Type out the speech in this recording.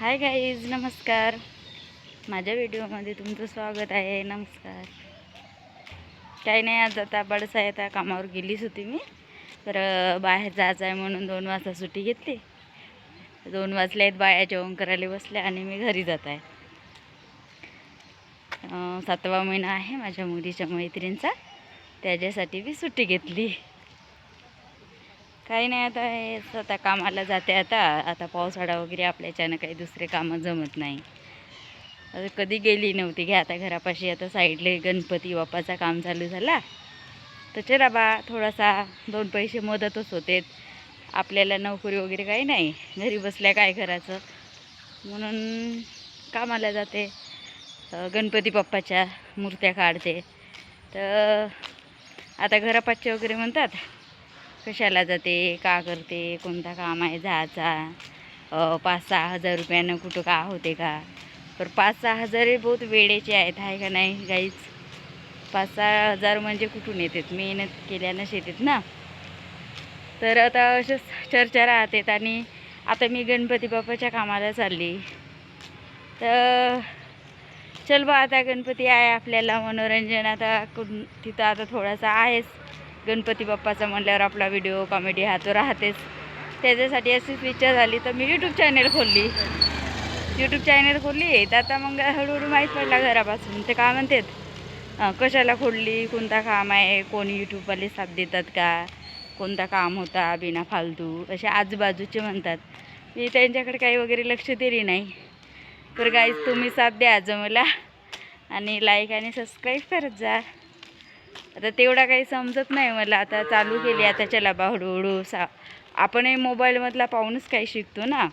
Hi guys, नमस्कार. माझ्या व्हिडिओमध्ये तुमचं स्वागत आहे. नमस्कार. काही नाही, आज आता बडसा आता कामावर गेलीच होती मी, तर बाहेर जायचं आहे म्हणून 2 वाजता सुट्टी घेतली. 2 वाजले आहेत, बाया जेवण करायला बसल्या आणि मी घरी जात आहे. 7वा महिना आहे माझ्या मुलीच्या मैत्रिणीचा, त्याच्यासाठी मी सुट्टी घेतली. काही नाही, आता कामाला जाते. आता पावसाळा वगैरे आपल्याच्यानं काही दुसरे कामं जमत नाही. आता कधी गेली नव्हती घ्या. आता घरापाशी आता साईडला गणपती बाप्पाचा काम चालू झाला, तर चला बा थोडासा 2 पैसे मदतच होते. आपल्याला नोकरी वगैरे काही नाही, घरी बसल्या काय करायचं म्हणून कामाला जाते. गणपती बाप्पाच्या मूर्त्या काढते. तर आता घरापासचे वगैरे म्हणतात, कशाला जाते, का करते, कोणता काम आहे जायचा, 5-6 हजार रुपयानं कुठं का होते का. पर 5-6 हजार हे बहुत वेळेचे आहेत, आहे का नाही गाईच. 5-6 हजार म्हणजे कुठून येतात, मेहनत केल्यानंच येतात ना. तर आता अशाच चर्चा राहतात. आणि आता मी गणपती बाप्पाच्या कामाला चालली. तर चल बा, आता गणपती आहे, आपल्याला मनोरंजन आता तिथं आता थोडासा आहेच. गणपती बाप्पाचा म्हणल्यावर आपला व्हिडिओ कॉमेडी हा तो राहतेच. त्याच्यासाठी अशीच विचार झाली, तर मी यूट्यूब चॅनल खोलली. तर आता मग हळूहळू माहीत पडला घरापासून. ते काय म्हणतात, कशाला खोलली, कोणता काम आहे, कोणी यूट्यूबवाले साथ देतात का, कोणता काम होता बिना फालतू, असे आजूबाजूचे म्हणतात. मी त्यांच्याकडे काही वगैरे लक्ष दिली नाही. तर गाईज, तुम्ही साथ द्या आज मला, आणि लाईक आणि सबस्क्राईब करत जा. आता तेवढा काही समजत नाही मला, आता चालू केली. आता चला बा हळूहळू आपणही मोबाईलमधला पाहूनच काही शिकतो ना.